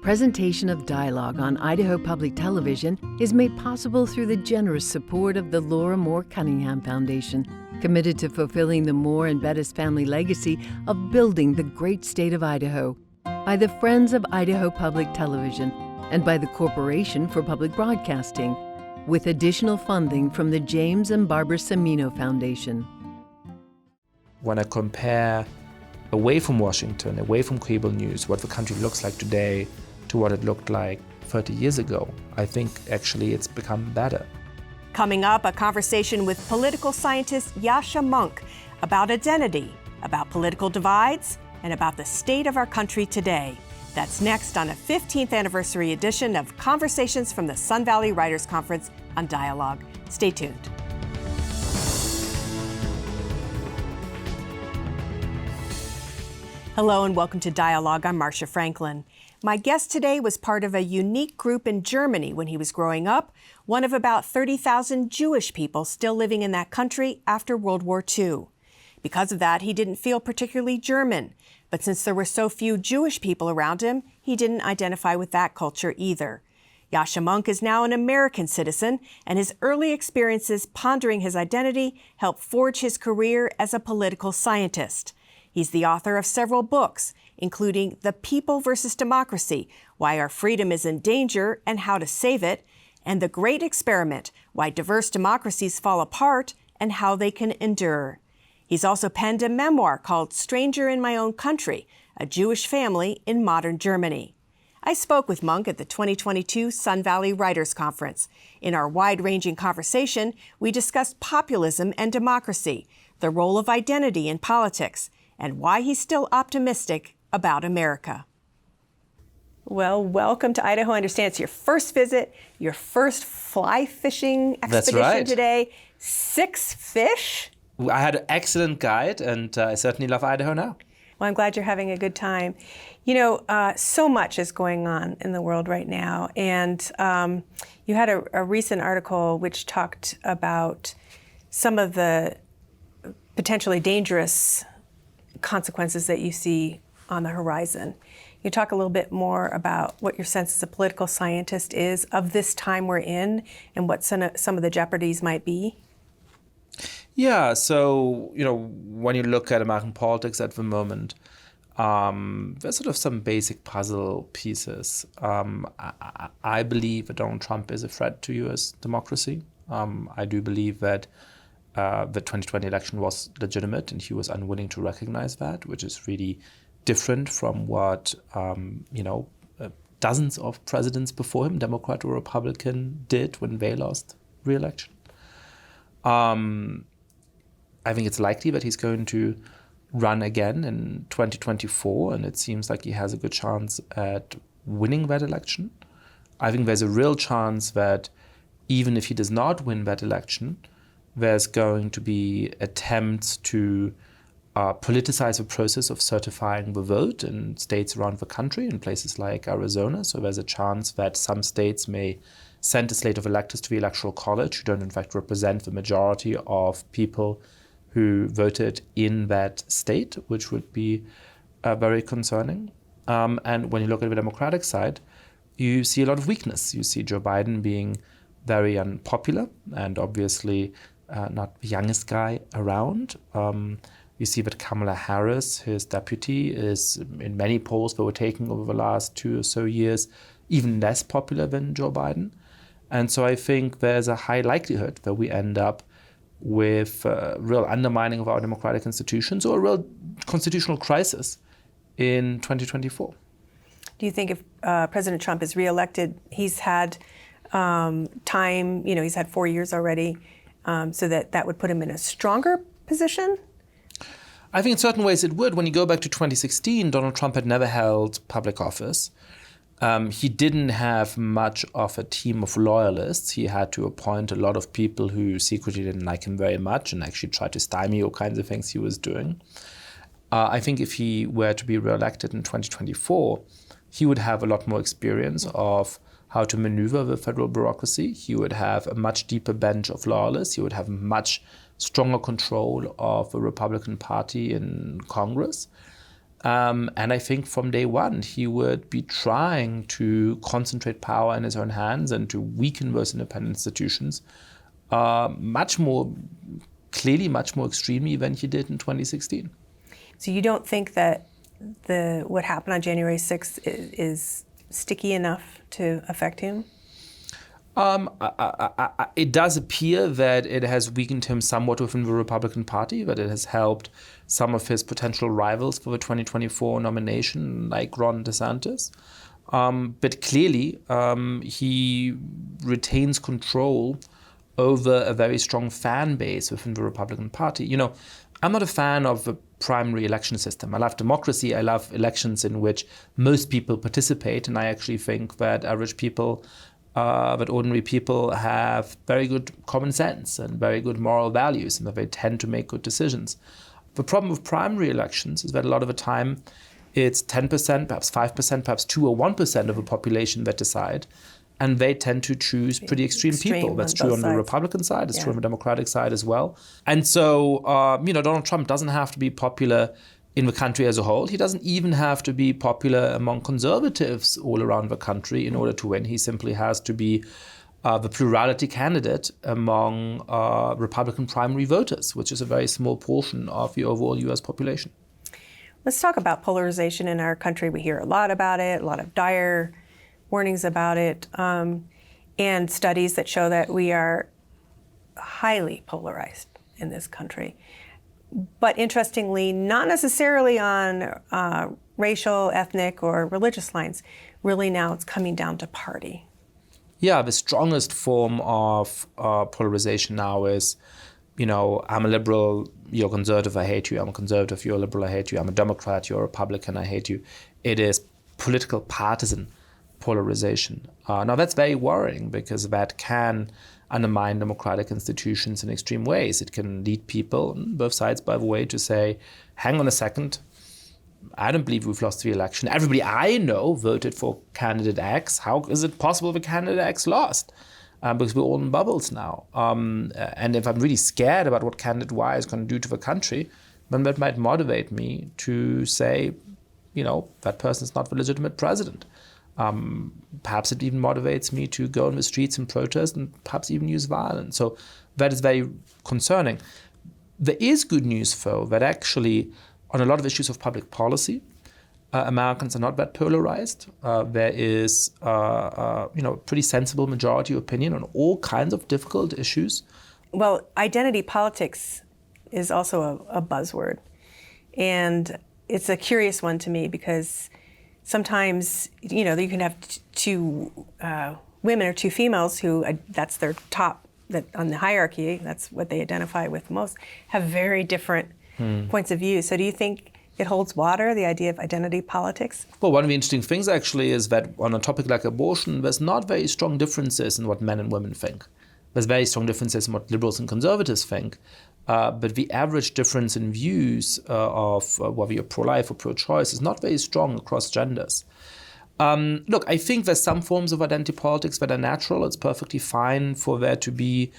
Presentation of dialogue on Idaho Public Television is made possible through the generous support of the Laura Moore Cunningham Foundation, committed to fulfilling the Moore and Bettis family legacy of building the great state of Idaho, by the Friends of Idaho Public Television, and by the Corporation for Public Broadcasting, with additional funding from the James and Barbara Semino Foundation. When I compare away from Washington, away from cable news, what the country looks like today to what it looked like 30 years ago, I think actually it's become better. Coming up, a conversation with political scientist Yascha Mounk about identity, about political divides, and about the state of our country today. That's next on a 15th anniversary edition of Conversations from the Sun Valley Writers Conference on Dialogue. Stay tuned. Hello and welcome to Dialogue. I'm Marcia Franklin. My guest today was part of a unique group in Germany when he was growing up, one of about 30,000 Jewish people still living in that country after World War II. Because of that, he didn't feel particularly German, but since there were so few Jewish people around him, he didn't identify with that culture either. Yascha Mounk is now an American citizen, and his early experiences pondering his identity helped forge his career as a political scientist. He's the author of several books, including The People versus Democracy, Why Our Freedom is in Danger and How to Save It, and The Great Experiment, Why Diverse Democracies Fall Apart and How They Can Endure. He's also penned a memoir called Stranger in My Own Country, A Jewish Family in Modern Germany. I spoke with Mounk at the 2022 Sun Valley Writers Conference. In our wide-ranging conversation, we discussed populism and democracy, the role of identity in politics, and why he's still optimistic about America. Well, welcome to Idaho. I understand it's your first visit, your first fly fishing expedition. That's right. Today. 6 fish? I had an excellent guide, and I certainly love Idaho now. Well, I'm glad you're having a good time. You know, so much is going on in the world right now, and you had a recent article which talked about some of the potentially dangerous consequences that you see on the horizon. You talk a little bit more about what your sense as a political scientist is of this time we're in and what some of the jeopardies might be? Yeah, so, you know, when you look at American politics at the moment, there's sort of some basic puzzle pieces. I believe that Donald Trump is a threat to U.S. democracy. I do believe that the 2020 election was legitimate and he was unwilling to recognize that, which is really different from what, dozens of presidents before him, Democrat or Republican, did when they lost re-election. I think it's likely that he's going to run again in 2024, and it seems like he has a good chance at winning that election. I think there's a real chance that even if he does not win that election, there's going to be attempts to politicize the process of certifying the vote in states around the country, in places like Arizona. So there's a chance that some states may send a slate of electors to the Electoral College who don't in fact represent the majority of people who voted in that state, which would be very concerning. And when you look at the Democratic side, you see a lot of weakness. You see Joe Biden being very unpopular and obviously not the youngest guy around. You see that Kamala Harris, his deputy, is in many polls that were taken over the last 2 or so years, even less popular than Joe Biden. And so I think there's a high likelihood that we end up with real undermining of our democratic institutions or a real constitutional crisis in 2024. Do you think if President Trump is reelected, he's had time, he's had 4 years already, so that would put him in a stronger position? I think in certain ways it would. When you go back to 2016, Donald Trump had never held public office. He didn't have much of a team of loyalists. He had to appoint a lot of people who secretly didn't like him very much and actually tried to stymie all kinds of things he was doing. I think if he were to be reelected in 2024, he would have a lot more experience of how to maneuver the federal bureaucracy. He would have a much deeper bench of loyalists. He would have much stronger control of the Republican Party in Congress. And I think from day one, he would be trying to concentrate power in his own hands and to weaken those independent institutions much more clearly, much more extremely than he did in 2016. So you don't think that what happened on January 6th is sticky enough to affect him? It does appear that it has weakened him somewhat within the Republican Party, that it has helped some of his potential rivals for the 2024 nomination, like Ron DeSantis. But clearly, he retains control over a very strong fan base within the Republican Party. You know, I'm not a fan of the primary election system. I love democracy. I love elections in which most people participate. And I actually think that average people, that ordinary people have very good common sense and very good moral values, and that they tend to make good decisions. The problem with primary elections is that a lot of the time it's 10%, perhaps 5%, perhaps 2 or 1% of the population that decide. And they tend to choose pretty extreme people. That's true on the Republican side. It's true on the Democratic side as well. And so, Donald Trump doesn't have to be popular in the country as a whole. He doesn't even have to be popular among conservatives all around the country in order to win. He simply has to be the plurality candidate among Republican primary voters, which is a very small portion of the overall U.S. population. Let's talk about polarization in our country. We hear a lot about it, a lot of dire warnings about it, and studies that show that we are highly polarized in this country. But interestingly, not necessarily on racial, ethnic, or religious lines. Really now it's coming down to party. Yeah, the strongest form of polarization now is, I'm a liberal, you're conservative, I hate you. I'm a conservative, you're a liberal, I hate you. I'm a Democrat, you're a Republican, I hate you. It is political partisan polarization. Now that's very worrying because that can undermine democratic institutions in extreme ways. It can lead people, both sides by the way, to say, hang on a second, I don't believe we've lost the election. Everybody I know voted for candidate X. How is it possible the candidate X lost? Because we're all in bubbles now. And if I'm really scared about what candidate Y is going to do to the country, then that might motivate me to say, that person is not the legitimate president. Perhaps it even motivates me to go in the streets and protest and perhaps even use violence. So that is very concerning. There is good news, though, that actually on a lot of issues of public policy, Americans are not that polarized. There is a pretty sensible majority opinion on all kinds of difficult issues. Well, identity politics is also a buzzword. And it's a curious one to me because sometimes, you can have two women or two females who, that's their top, that on the hierarchy, that's what they identify with most, have very different points of view. So do you think it holds water, the idea of identity politics? Well, one of the interesting things actually is that on a topic like abortion, there's not very strong differences in what men and women think. There's very strong differences in what liberals and conservatives think. But the average difference in views of whether you're pro-life or pro-choice is not very strong across genders. Look, I think there's some forms of identity politics that are natural. It's perfectly fine for there to be,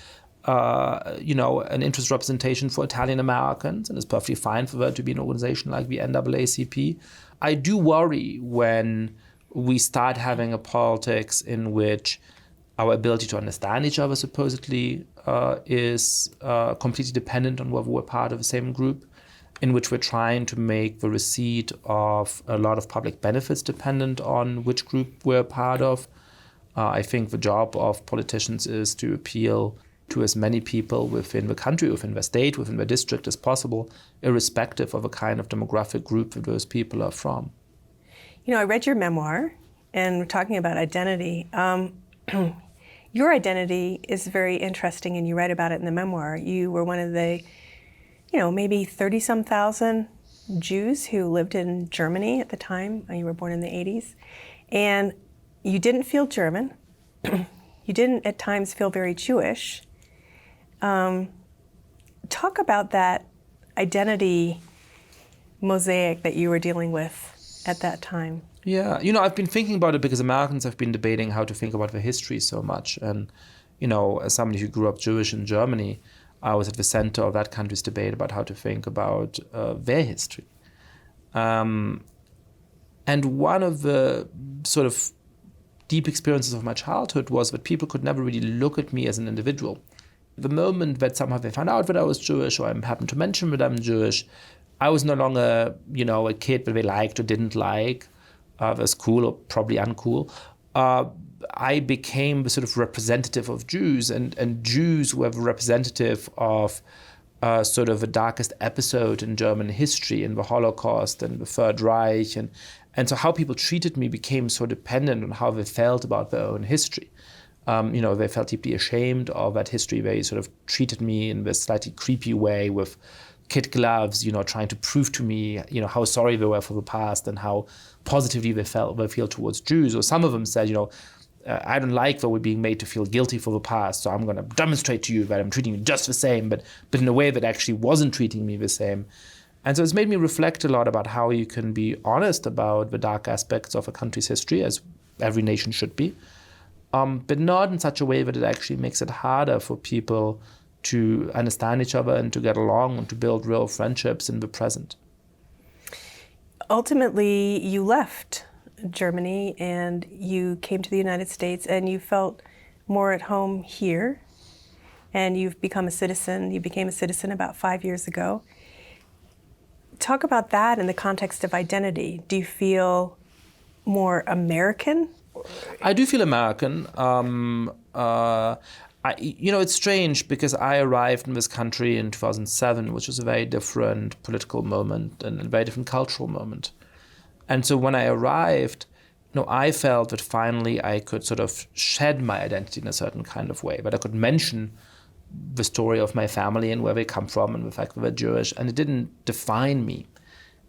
an interest representation for Italian Americans, and it's perfectly fine for there to be an organization like the NAACP. I do worry when we start having a politics in which our ability to understand each other supposedly is completely dependent on whether we're part of the same group, in which we're trying to make the receipt of a lot of public benefits dependent on which group we're part of. I think the job of politicians is to appeal to as many people within the country, within the state, within the district as possible, irrespective of the kind of demographic group that those people are from. I read your memoir, and we're talking about identity. Your identity is very interesting, and you write about it in the memoir. You were one of the, maybe 30-some thousand Jews who lived in Germany at the time. You were born in the 80s. And you didn't feel German. You didn't at times feel very Jewish. Talk about that identity mosaic that you were dealing with at that time. Yeah, I've been thinking about it because Americans have been debating how to think about their history so much. And, as somebody who grew up Jewish in Germany, I was at the center of that country's debate about how to think about their history. And one of the sort of deep experiences of my childhood was that people could never really look at me as an individual. The moment that somehow they found out that I was Jewish, or I happened to mention that I'm Jewish, I was no longer, a kid that they liked or didn't like, was cool or probably uncool. I became the sort of representative of Jews, and Jews were the representative of sort of the darkest episode in German history, in the Holocaust and the Third Reich. And so how people treated me became so dependent on how they felt about their own history. They felt deeply ashamed of that history. They sort of treated me in this slightly creepy way with kid gloves, trying to prove to me, how sorry they were for the past and how positively they feel towards Jews. Or some of them said, I don't like that we're being made to feel guilty for the past, so I'm going to demonstrate to you that I'm treating you just the same, but in a way that actually wasn't treating me the same. And so it's made me reflect a lot about how you can be honest about the dark aspects of a country's history, as every nation should be, but not in such a way that it actually makes it harder for people to understand each other and to get along and to build real friendships in the present. Ultimately, you left Germany and you came to the United States and you felt more at home here, and you've become a citizen. You became a citizen about 5 years ago. Talk about that in the context of identity. Do you feel more American? I do feel American. It's strange because I arrived in this country in 2007, which was a very different political moment and a very different cultural moment. And so when I arrived, I felt that finally I could sort of shed my identity in a certain kind of way, but I could mention the story of my family and where they come from and the fact that they're Jewish, and it didn't define me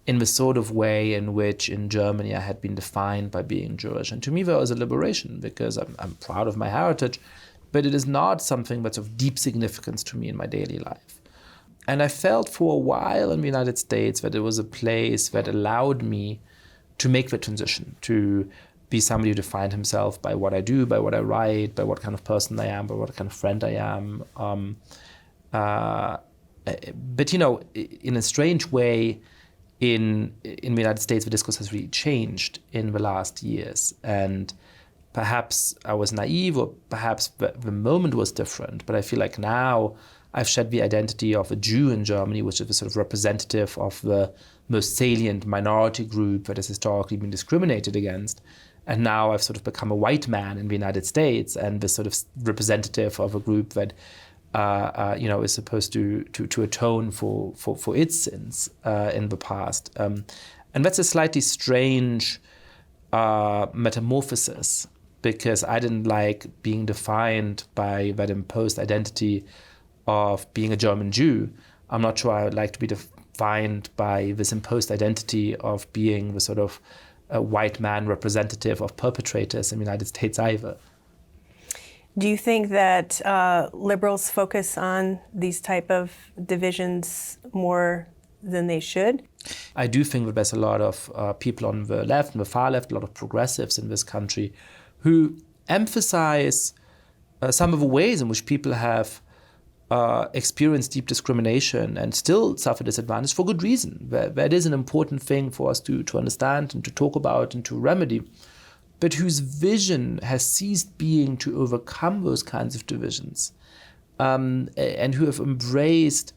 in the sort of way in which in Germany I had been defined by being Jewish. And to me that was a liberation, because I'm proud of my heritage, but it is not something that's of deep significance to me in my daily life. And I felt for a while in the United States that it was a place that allowed me to make the transition, to be somebody who defined himself by what I do, by what I write, by what kind of person I am, by what kind of friend I am. But in a strange way, in the United States, the discourse has really changed in the last years. And perhaps I was naive, or perhaps the moment was different. But I feel like now I've shed the identity of a Jew in Germany, which is a sort of representative of the most salient minority group that has historically been discriminated against. And now I've sort of become a white man in the United States, and this sort of representative of a group that is supposed to atone for its sins in the past. And that's a slightly strange metamorphosis, because I didn't like being defined by that imposed identity of being a German Jew. I'm not sure I would like to be defined by this imposed identity of being the sort of a white man representative of perpetrators in the United States either. Do you think that liberals focus on these type of divisions more than they should? I do think that there's a lot of people on the left and the far left, a lot of progressives in this country, who emphasize some of the ways in which people have experienced deep discrimination and still suffer disadvantage for good reason. That is an important thing for us to understand and to talk about and to remedy, but whose vision has ceased being to overcome those kinds of divisions, and who have embraced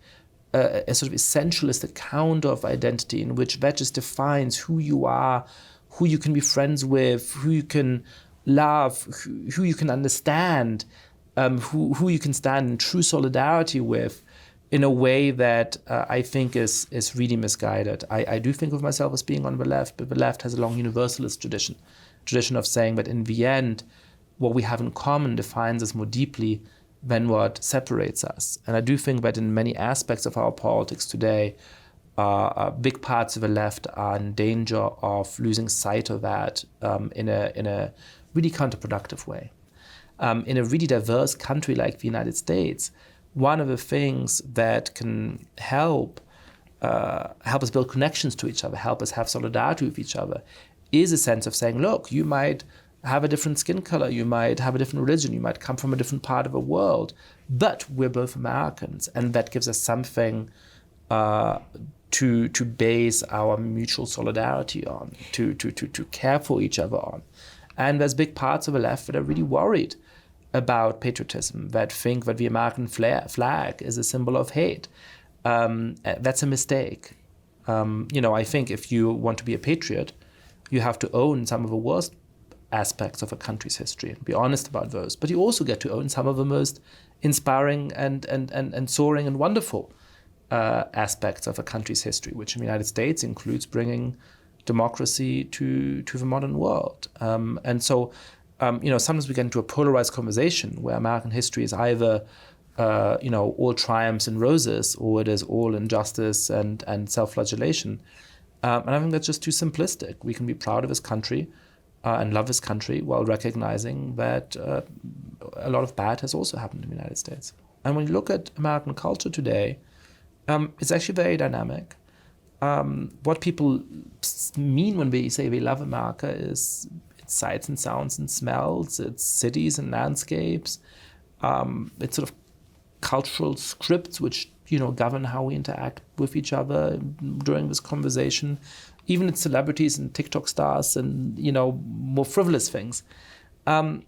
a sort of essentialist account of identity in which that just defines who you are, who you can be friends with, who you can love, who you can understand, who you can stand in true solidarity with, in a way that I think is really misguided. I do think of myself as being on the left, but the left has a long universalist tradition of saying that in the end, what we have in common defines us more deeply than what separates us. And I do think that in many aspects of our politics today, big parts of the left are in danger of losing sight of that in a really counterproductive way. In a really diverse country like the United States, one of the things that can help us build connections to each other, help us have solidarity with each other, is a sense of saying, look, you might have a different skin color, you might have a different religion, you might come from a different part of the world, but we're both Americans, and that gives us something to base our mutual solidarity on, to care for each other on. And there's big parts of the left that are really worried about patriotism, that think that the American flag is a symbol of hate. That's a mistake. I think if you want to be a patriot, you have to own some of the worst aspects of a country's history and be honest about those. But you also get to own some of the most inspiring and soaring and wonderful aspects of a country's history, which in the United States includes bringing democracy to the modern world. And so, sometimes we get into a polarized conversation where American history is either, all triumphs and roses, or it is all injustice and self-flagellation. And I think that's just too simplistic. We can be proud of this country and love this country while recognizing that a lot of bad has also happened in the United States. And when you look at American culture today, it's actually very dynamic. What people mean when they say they love America is its sights and sounds and smells, its cities and landscapes, its sort of cultural scripts which govern how we interact with each other during this conversation, even its celebrities and TikTok stars and more frivolous things. And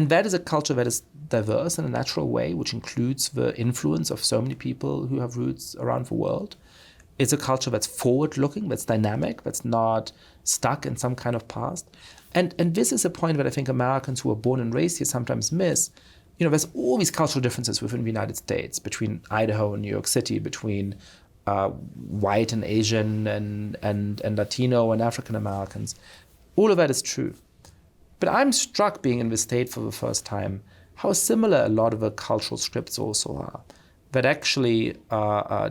that is a culture that is diverse in a natural way, which includes the influence of so many people who have roots around the world. It's a culture that's forward-looking, that's dynamic, that's not stuck in some kind of past. And this is a point that I think Americans who are born and raised here sometimes miss. There's all these cultural differences within the United States, between Idaho and New York City, between white and Asian and Latino and African Americans. All of that is true. But I'm struck, being in the state for the first time, how similar a lot of the cultural scripts also are. That actually,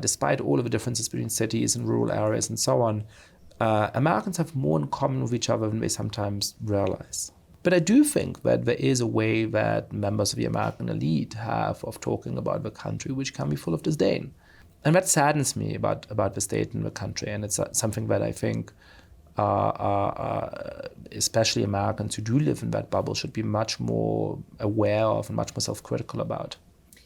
despite all of the differences between cities and rural areas and so on, Americans have more in common with each other than they sometimes realize. But I do think that there is a way that members of the American elite have of talking about the country which can be full of disdain. And that saddens me about the state and the country. And it's something that I think especially Americans who do live in that bubble should be much more aware of and much more self-critical about.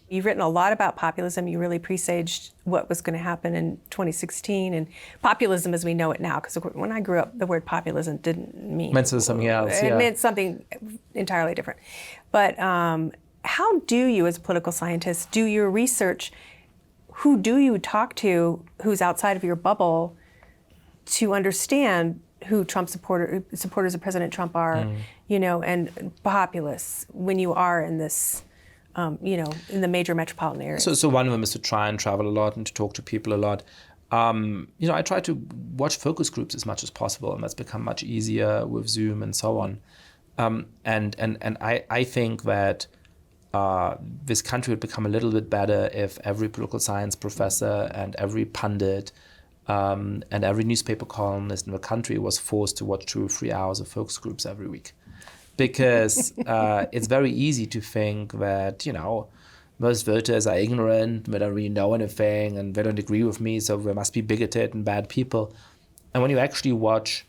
You've written a lot about populism. You really presaged what was going to happen in 2016 and populism as we know it now. Because when I grew up, the word populism didn't mean... Meant something else, It meant something entirely different. But how do you, as a political scientist, do your research? Who do you talk to who's outside of your bubble to understand who Trump supporters of President Trump are, and populists when you are in this... in the major metropolitan areas? So one of them is to try and travel a lot and to talk to people a lot. I try to watch focus groups as much as possible, and that's become much easier with Zoom and so on. And I think that this country would become a little bit better if every political science professor and every pundit and every newspaper columnist in the country was forced to watch 2 or 3 hours of focus groups every week. Because it's very easy to think that, most voters are ignorant, they don't really know anything, and they don't agree with me, so they must be bigoted and bad people. And when you actually watch,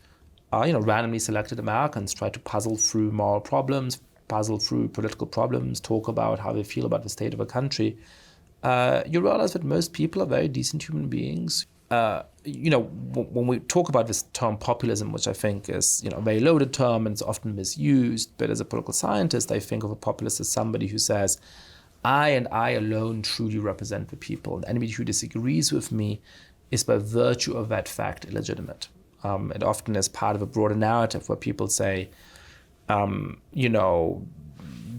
randomly selected Americans try to puzzle through moral problems, puzzle through political problems, talk about how they feel about the state of a country, you realize that most people are very decent human beings. When we talk about this term populism, which I think is, a very loaded term and it's often misused, but as a political scientist, I think of a populist as somebody who says, I and I alone truly represent the people, and anybody who disagrees with me is by virtue of that fact illegitimate. It often is part of a broader narrative where people say,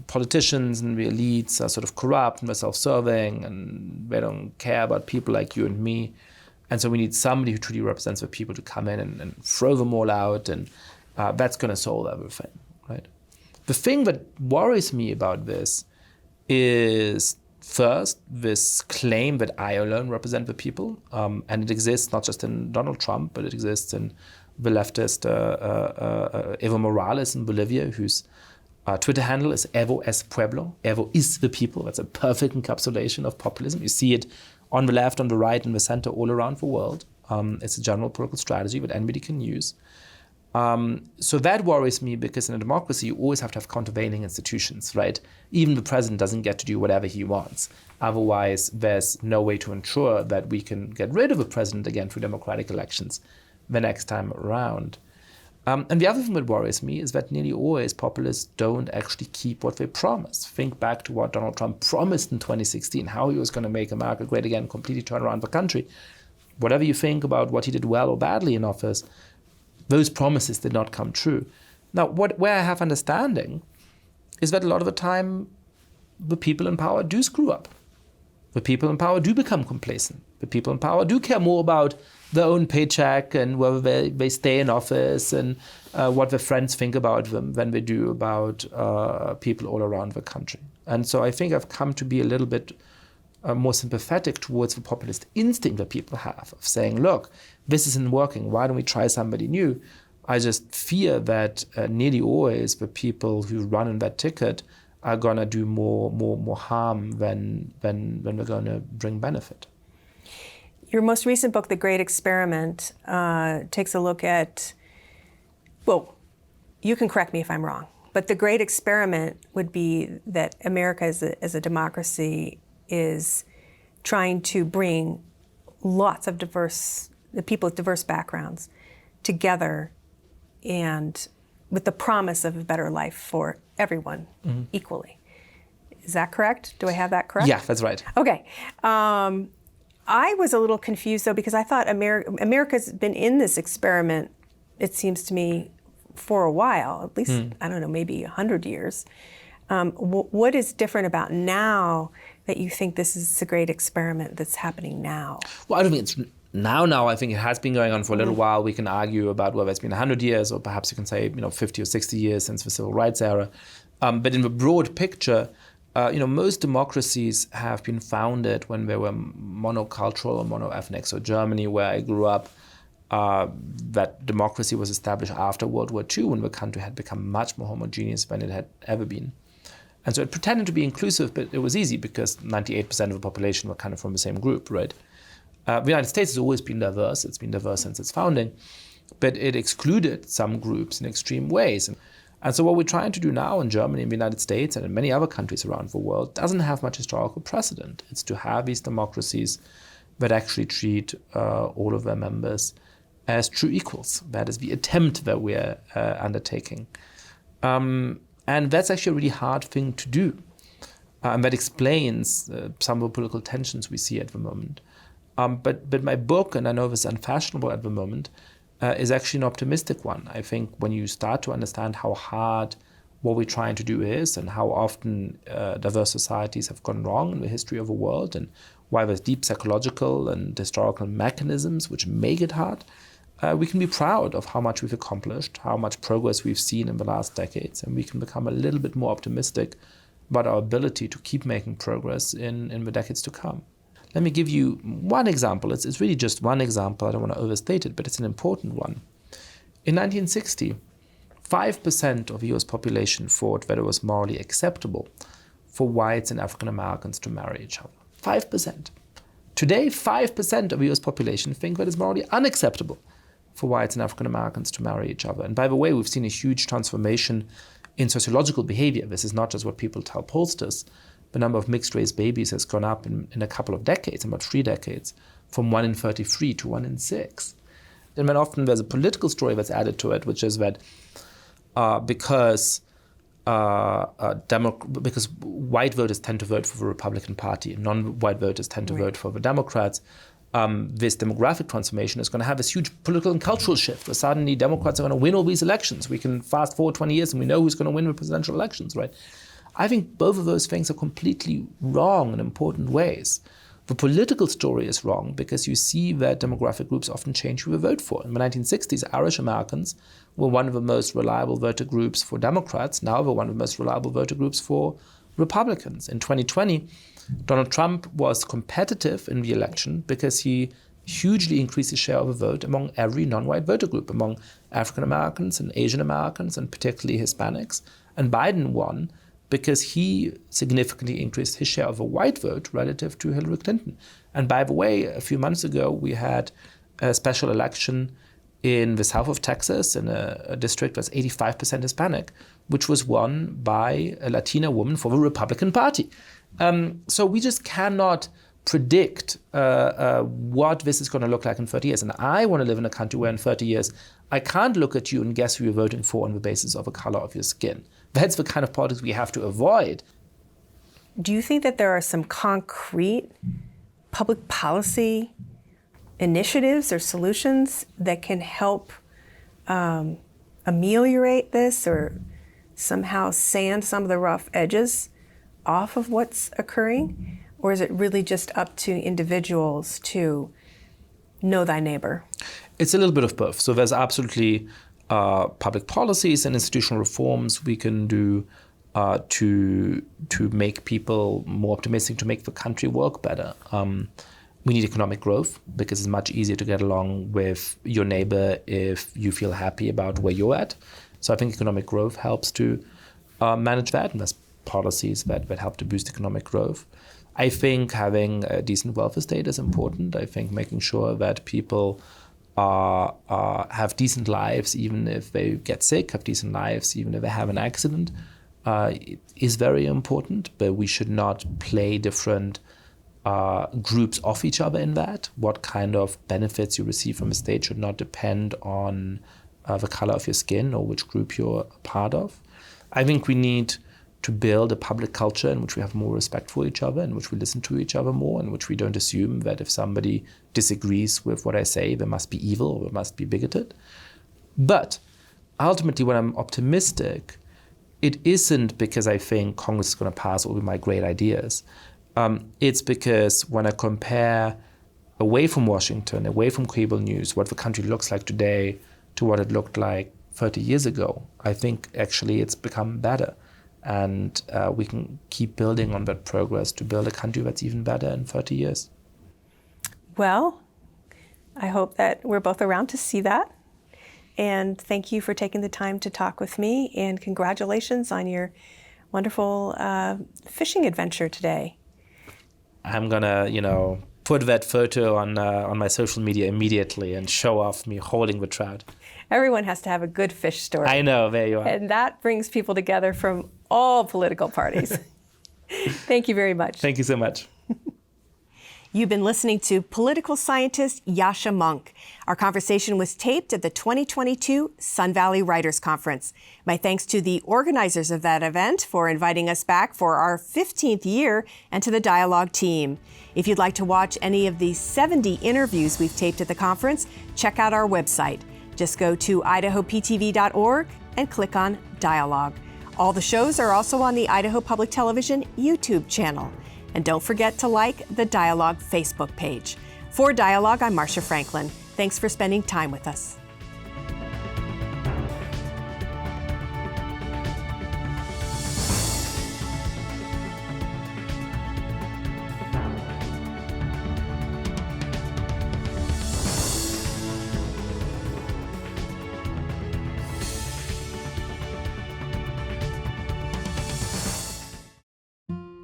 politicians and the elites are sort of corrupt and they're self-serving and they don't care about people like you and me. And so we need somebody who truly represents the people to come in and throw them all out, and that's going to solve everything, right? The thing that worries me about this is, first, this claim that I alone represent the people, and it exists not just in Donald Trump, but it exists in the leftist Evo Morales in Bolivia, whose Twitter handle is Evo es Pueblo. Evo is the people. That's a perfect encapsulation of populism. You see it on the left, on the right, in the center, all around the world. It's a general political strategy that anybody can use. So that worries me, because in a democracy, you always have to have countervailing institutions, right? Even the president doesn't get to do whatever he wants. Otherwise, there's no way to ensure that we can get rid of a president again through democratic elections the next time around. And the other thing that worries me is that nearly always populists don't actually keep what they promise. Think back to what Donald Trump promised in 2016, how he was going to make America great again, completely turn around the country. Whatever you think about what he did well or badly in office, those promises did not come true. Now, where I have understanding is that a lot of the time, the people in power do screw up. The people in power do become complacent. The people in power do care more about their own paycheck and whether they stay in office and what their friends think about them than they do about people all around the country. And so I think I've come to be a little bit more sympathetic towards the populist instinct that people have of saying, look, this isn't working, why don't we try somebody new? I just fear that nearly always the people who run in that ticket are going to do more harm than we're going to bring benefit. Your most recent book, The Great Experiment, takes a look at, well, you can correct me if I'm wrong, but the great experiment would be that America as a democracy is trying to bring lots of people with diverse backgrounds together, and with the promise of a better life for everyone equally. Is that correct? Do I have that correct? Yeah, that's right. Okay. I was a little confused, though, because I thought America's been in this experiment, it seems to me, for a while, at least, I don't know, maybe 100 years. What is different about now that you think this is a great experiment that's happening now? Well, I don't think it's now. I think it has been going on for a little while. We can argue about whether it's been 100 years, or perhaps you can say 50 or 60 years since the civil rights era. But in the broad picture, most democracies have been founded when they were monocultural or monoethnic. So Germany, where I grew up, that democracy was established after World War II, when the country had become much more homogeneous than it had ever been. And so it pretended to be inclusive, but it was easy because 98% of the population were kind of from the same group, right? The United States has always been diverse. It's been diverse since its founding, but it excluded some groups in extreme ways. And so what we're trying to do now in Germany, in the United States, and in many other countries around the world doesn't have much historical precedent. It's to have these democracies that actually treat all of their members as true equals. That is the attempt that we're undertaking. And that's actually a really hard thing to do. And that explains some of the political tensions we see at the moment. But my book, and I know this is unfashionable at the moment, is actually an optimistic one. I think when you start to understand how hard what we're trying to do is, and how often diverse societies have gone wrong in the history of the world, and why there's deep psychological and historical mechanisms which make it hard, we can be proud of how much we've accomplished, how much progress we've seen in the last decades, and we can become a little bit more optimistic about our ability to keep making progress in the decades to come. Let me give you one example. It's really just one example. I don't want to overstate it, but it's an important one. In 1960, 5% of the US population thought that it was morally acceptable for whites and African Americans to marry each other. 5%. Today, 5% of the US population think that it's morally unacceptable for whites and African Americans to marry each other. And by the way, we've seen a huge transformation in sociological behavior. This is not just what people tell pollsters. The number of mixed-race babies has gone up in a couple of decades, about 3 decades, from 1 in 33 to 1 in 6. And then often there's a political story that's added to it, which is that because white voters tend to vote for the Republican Party and non-white voters tend to vote for the Democrats, this demographic transformation is going to have this huge political and cultural shift where suddenly Democrats are going to win all these elections. We can fast forward 20 years and we know who's going to win the presidential elections, right? I think both of those things are completely wrong in important ways. The political story is wrong because you see that demographic groups often change who they vote for. In the 1960s, Irish Americans were one of the most reliable voter groups for Democrats. Now they're one of the most reliable voter groups for Republicans. In 2020, Donald Trump was competitive in the election because he hugely increased his share of the vote among every non-white voter group, among African Americans and Asian Americans and particularly Hispanics. And Biden won because he significantly increased his share of the white vote relative to Hillary Clinton. And by the way, a few months ago, we had a special election in the south of Texas, in a district that's 85% Hispanic, which was won by a Latina woman for the Republican Party. So we just cannot predict what this is going to look like in 30 years. And I want to live in a country where in 30 years, I can't look at you and guess who you're voting for on the basis of the color of your skin. That's the kind of politics we have to avoid. Do you think that there are some concrete public policy initiatives or solutions that can help ameliorate this or somehow sand some of the rough edges off of what's occurring? Or is it really just up to individuals to know thy neighbor? It's a little bit of both. So there's absolutely public policies and institutional reforms we can do to make people more optimistic, to make the country work better. We need economic growth because it's much easier to get along with your neighbor if you feel happy about where you're at. So I think economic growth helps to manage that, and there's policies that help to boost economic growth. I think having a decent welfare state is important. I think making sure that people have decent lives even if they get sick, have decent lives even if they have an accident, is very important. But we should not play different groups off each other in that. What kind of benefits you receive from the state should not depend on the color of your skin or which group you're a part of. I think we need to build a public culture in which we have more respect for each other, in which we listen to each other more, in which we don't assume that if somebody disagrees with what I say, they must be evil or they must be bigoted. But ultimately, when I'm optimistic, it isn't because I think Congress is going to pass all of my great ideas. It's because when I compare away from Washington, away from cable news, what the country looks like today to what it looked like 30 years ago, I think actually it's become better. And we can keep building on that progress to build a country that's even better in 30 years. Well, I hope that we're both around to see that. And thank you for taking the time to talk with me. And congratulations on your wonderful fishing adventure today. I'm going to, put that photo on my social media immediately and show off me holding the trout. Everyone has to have a good fish story. I know, there you are. And that brings people together from all political parties. Thank you very much. Thank you so much. You've been listening to political scientist Yascha Mounk. Our conversation was taped at the 2022 Sun Valley Writers Conference. My thanks to the organizers of that event for inviting us back for our 15th year, and to the Dialogue team. If you'd like to watch any of the 70 interviews we've taped at the conference, check out our website. Just go to idahoptv.org and click on Dialogue. All the shows are also on the Idaho Public Television YouTube channel. And don't forget to like the Dialogue Facebook page. For Dialogue, I'm Marcia Franklin. Thanks for spending time with us.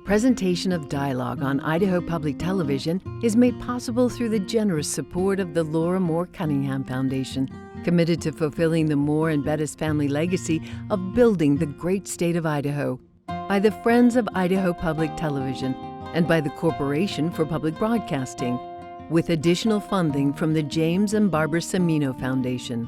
Presentation of Dialogue on Idaho Public Television is made possible through the generous support of the Laura Moore Cunningham Foundation, committed to fulfilling the Moore and Bettis family legacy of building the great state of Idaho, by the Friends of Idaho Public Television, and by the Corporation for Public Broadcasting, with additional funding from the James and Barbara Semino Foundation.